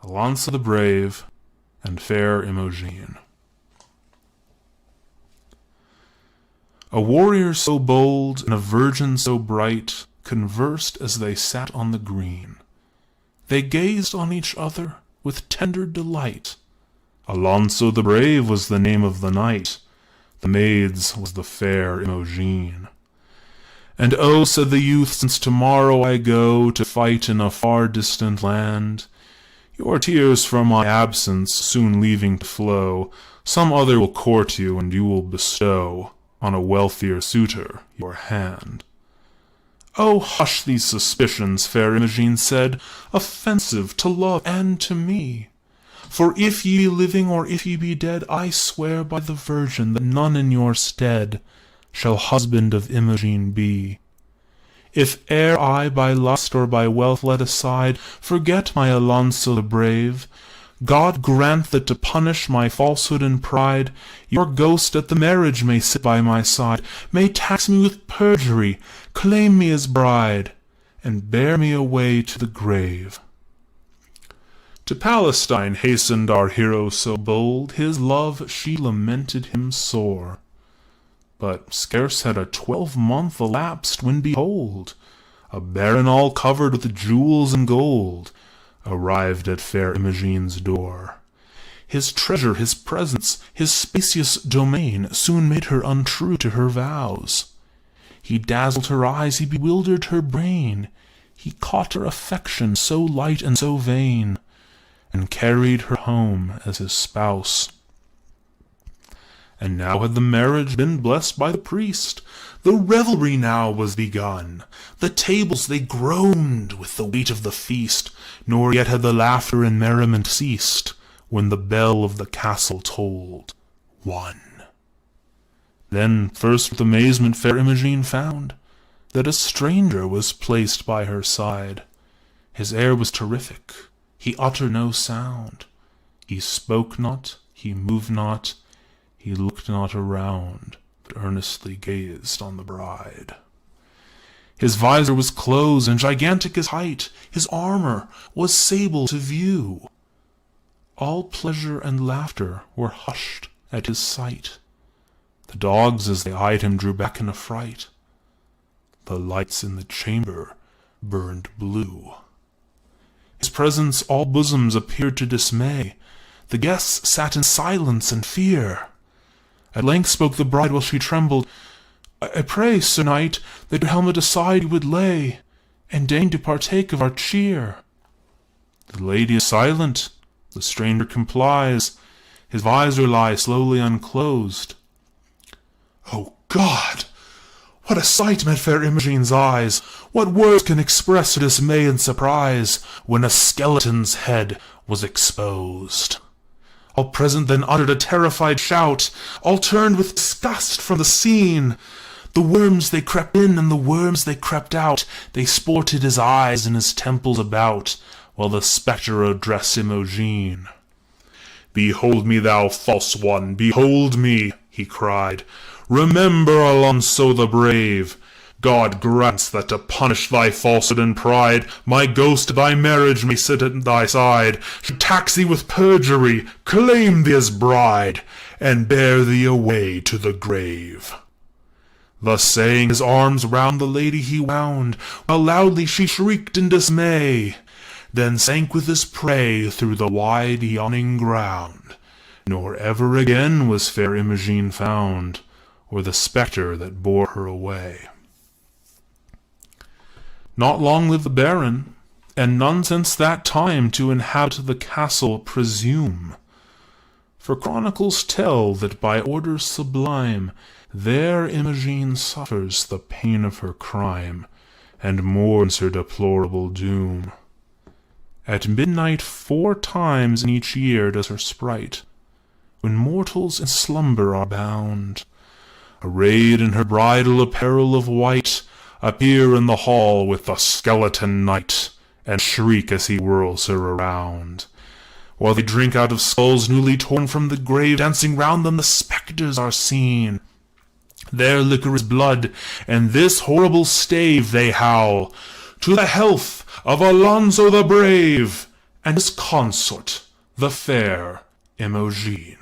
Alonzo the Brave, and fair Imogene. A warrior so bold and a virgin so bright conversed as they sat on the green. They gazed on each other with tender delight. Alonzo the Brave was the name of the knight, the maid's was the fair Imogene. And oh, said the youth, since tomorrow I go to fight in a far distant land, your tears for my absence soon leaving to flow, some other will court you, and you will bestow on a wealthier suitor your hand. Oh, hush these suspicions, fair Imogene said, offensive to love and to me. For if ye be living or if ye be dead, I swear by the Virgin that none in your stead shall husband of Imogene be. If e'er I by lust or by wealth led aside forget my Alonzo the Brave, God grant that to punish my falsehood and pride, your ghost at the marriage may sit by my side, may tax me with perjury, claim me as bride, and bear me away to the grave. To Palestine hastened our hero so bold, his love she lamented him sore. But scarce had a 12-month elapsed, when behold, a baron all covered with jewels and gold arrived at fair Imogene's door. His treasure, his presence, his spacious domain soon made her untrue to her vows. He dazzled her eyes, he bewildered her brain, he caught her affection so light and so vain, and carried her home as his spouse. And now had the marriage been blessed by the priest, the revelry now was begun, the tables they groaned with the weight of the feast, nor yet had the laughter and merriment ceased, when the bell of the castle tolled 1. Then first with amazement fair Imogene found that a stranger was placed by her side. His air was terrific, he uttered no sound, he spoke not, he moved not, he looked not around, but earnestly gazed on the bride. His visor was closed, and gigantic his height, his armor was sable to view. All pleasure and laughter were hushed at his sight. The dogs, as they eyed him, drew back in affright. The lights in the chamber burned blue. His presence all bosoms appeared to dismay. The guests sat in silence and fear. At length spoke the bride while she trembled, I pray, Sir Knight, that your helmet aside you would lay, and deign to partake of our cheer. The lady is silent, the stranger complies, his visor lies slowly unclosed. O God! What a sight met fair Imogene's eyes! What words can express her dismay and surprise, when a skeleton's head was exposed? All present then uttered a terrified shout, all turned with disgust from the scene. The worms they crept in, and the worms they crept out, they sported his eyes and his temples about, while the spectre addressed Imogene. Behold me, thou false one, behold me, he cried. Remember Alonzo the Brave. God grants that to punish thy falsehood and pride, my ghost at thy marriage may sit at thy side, should tax thee with perjury, claim thee as bride, and bear thee away to the grave. Thus saying, his arms round the lady he wound, while loudly she shrieked in dismay, then sank with his prey through the wide yawning ground, nor ever again was fair Imogene found, or the spectre that bore her away. Not long lived the baron, and none since that time to inhabit the castle presume. For chronicles tell that by orders sublime there Imogene suffers the pain of her crime, and mourns her deplorable doom. At midnight 4 times in each year does her sprite, when mortals in slumber are bound, arrayed in her bridal apparel of white, appear in the hall with the skeleton knight, and shriek as he whirls her around. While they drink out of skulls newly torn from the grave, dancing round them the spectres are seen. Their liquor is blood, and this horrible stave they howl, to the health of Alonzo the Brave, and his consort, the fair Imogene.